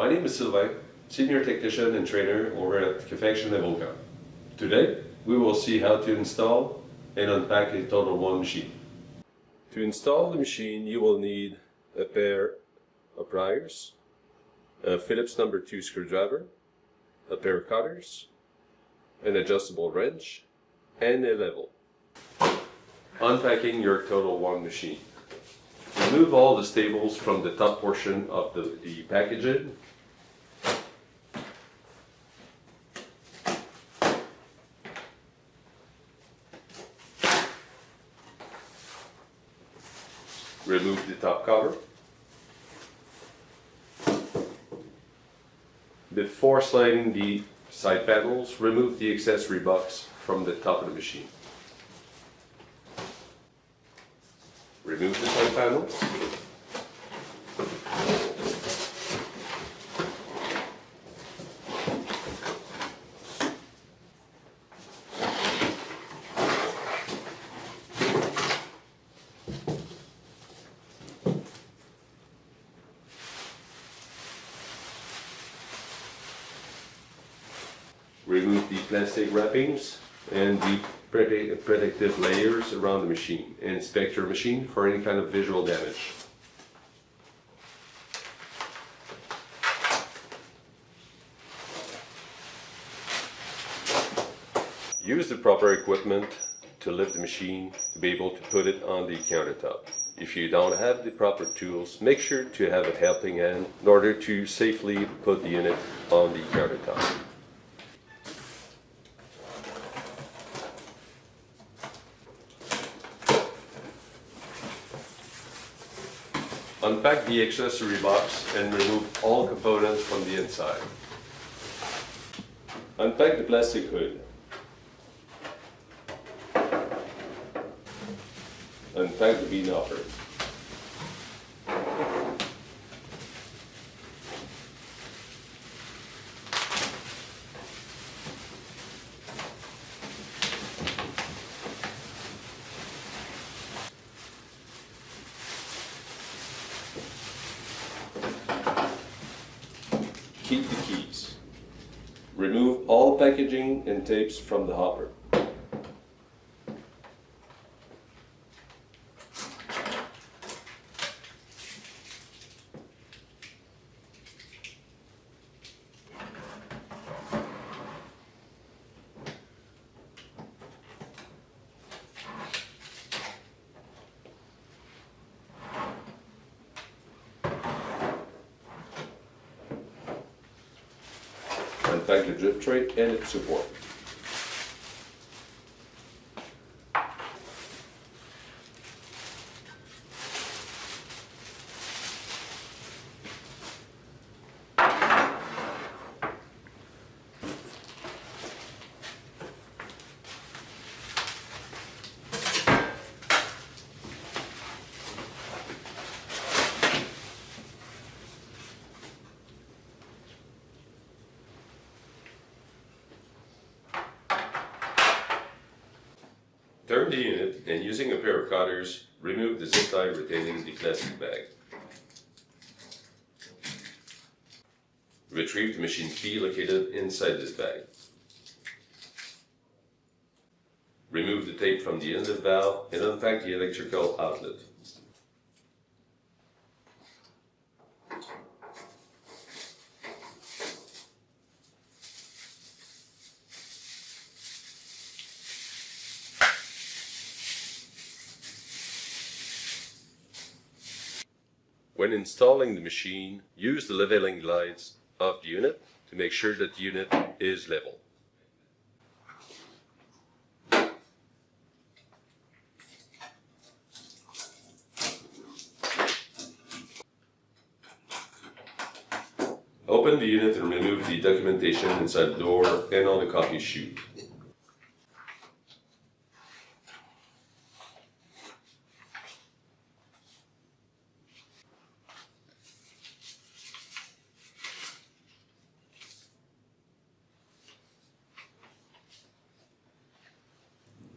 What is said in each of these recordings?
My name is Sylvain, Senior Technician and Trainer over at Cafection level 1. Today, we will see how to install and unpack a Total One machine. To install the machine, you will need a pair of pliers, a Phillips No. 2 screwdriver, a pair of cutters, an adjustable wrench, and a level. Unpacking your Total One machine. Remove all the staples from the top portion of the packaging. Remove the top cover. Before sliding the side panels, remove the accessory box from the top of the machine. Remove the side panels. Remove the plastic wrappings and the protective layers around the machine, and inspect your machine for any kind of visual damage. Use the proper equipment to lift the machine to be able to put it on the countertop. If you don't have the proper tools, make sure to have a helping hand in order to safely put the unit on the countertop. Unpack the accessory box and remove all components from the inside. Unpack the plastic hood. Unpack the bean hopper. Keep the keys. Remove all packaging and tapes from the hopper. Unpack the drip tray and its support. Turn the unit and, using a pair of cutters, remove the zip tie retaining the plastic bag. Retrieve the machine key located inside this bag. Remove the tape from the inlet valve and unpack the electrical outlet. When installing the machine, use the leveling lights of the unit to make sure that the unit is level. Open the unit and remove the documentation inside the door and on the coffee chute.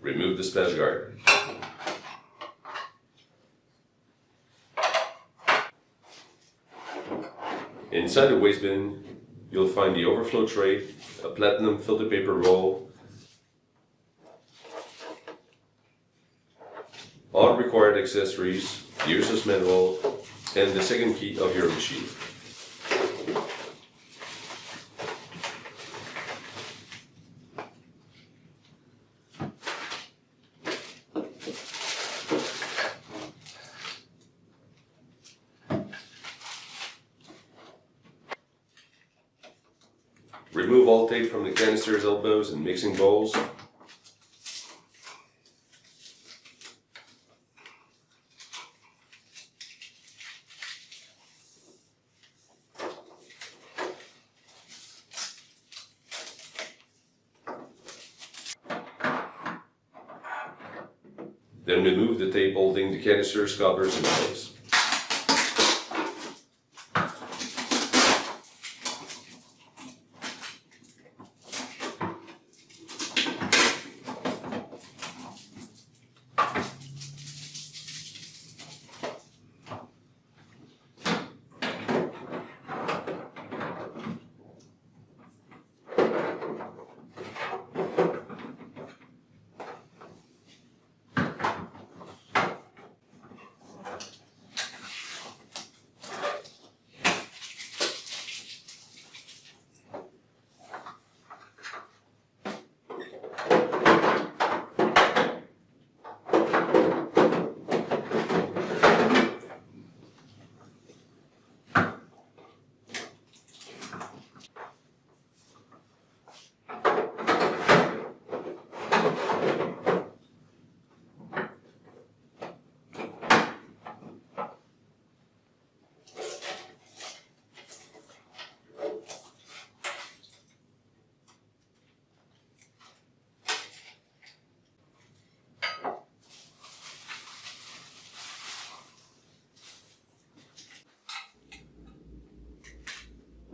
Remove the splash guard. Inside the waste bin, you'll find the overflow tray, a platinum filter paper roll, all required accessories, the user's manual, and the second key of your machine. Remove all tape from the canister's elbows and mixing bowls. Then remove the tape holding the canister's covers in place.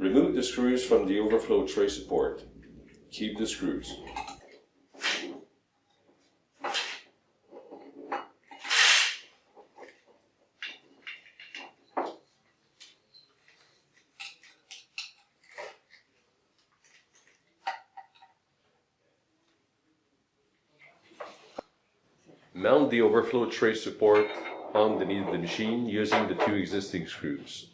Remove the screws from the overflow tray support. Keep the screws. Mount the overflow tray support underneath the machine using the two existing screws.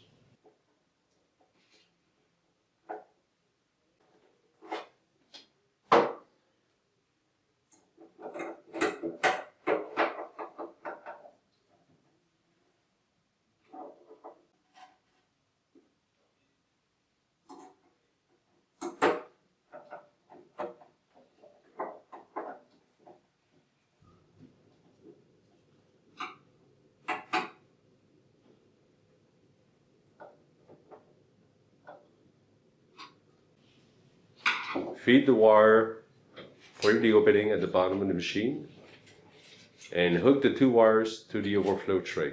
Feed the wire through the opening at the bottom of the machine and hook the two wires to the overflow tray.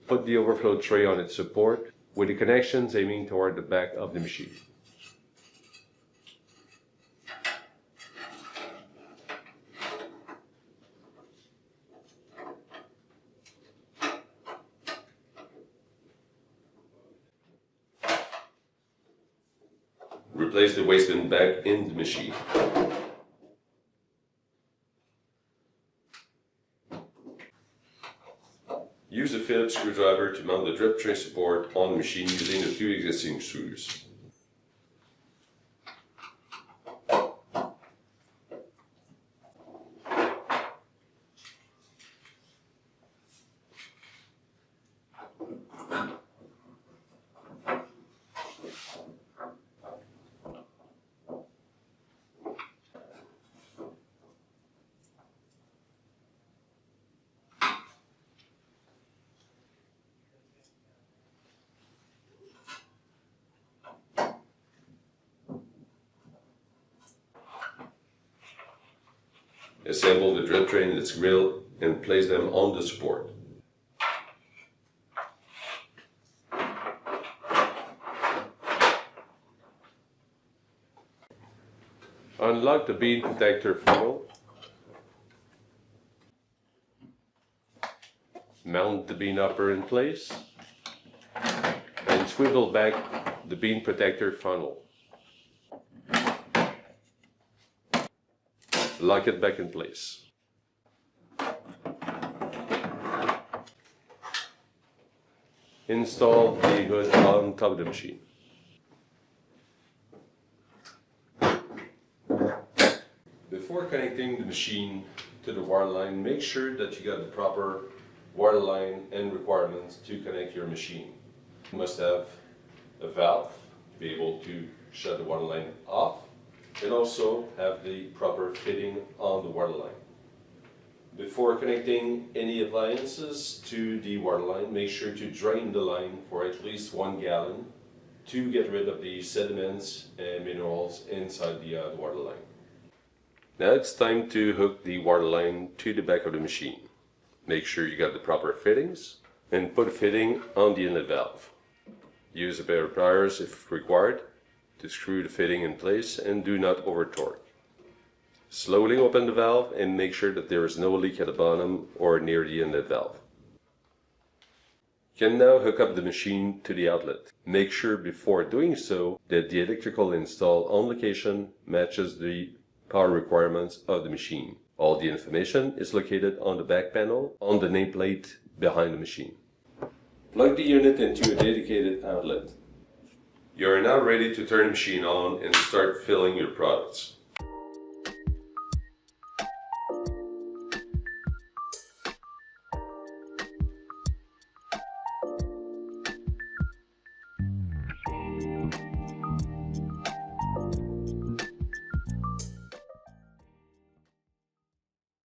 Put the overflow tray on its support with the connections aiming toward the back of the machine. Replace the waste bin back in the machine. Use a Phillips screwdriver to mount the drip tray support on the machine using the two existing screws. Assemble the drip tray and its grill and place them on the support. Unlock the bean protector funnel. Mount the bean upper in place. And swivel back the bean protector funnel. Lock it back in place. Install the hood on top of the machine. Before connecting the machine to the water line, make sure that you got the proper water line and requirements to connect your machine. You must have a valve to be able to shut the water line off, and also have the proper fitting on the water line. Before connecting any appliances to the water line, make sure to drain the line for at least 1 gallon to get rid of the sediments and minerals inside the water line. Now it's time to hook the water line to the back of the machine. Make sure you got the proper fittings and put a fitting on the inlet valve. Use a pair of pliers if required to screw the fitting in place and do not over torque. Slowly open the valve and make sure that there is no leak at the bottom or near the inlet valve. You can now hook up the machine to the outlet. Make sure before doing so that the electrical install on location matches the power requirements of the machine. All the information is located on the back panel on the nameplate behind the machine. Plug the unit into a dedicated outlet. You are now ready to turn the machine on and start filling your products.